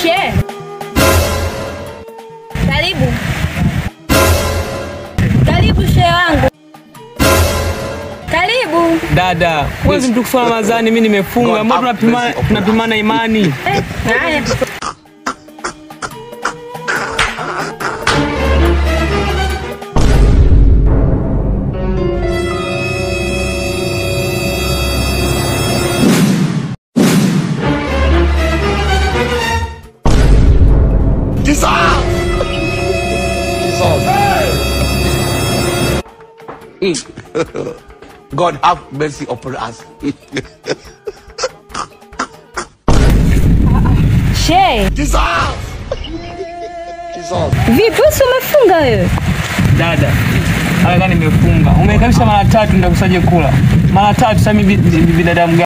She. Karibu. Karibu she wangu. Karibu. Dada, wewe mtu kufunga Ramadhani mimi nimefunga. Mbona tunapimana imani? Haya. God have mercy upon us. She. Jesus. Vipi umefunga wewe? Dada, haya nimefunga. Umekabisha mara 3 ndio kusaje kula. Mara 3 sasa mimi binadamu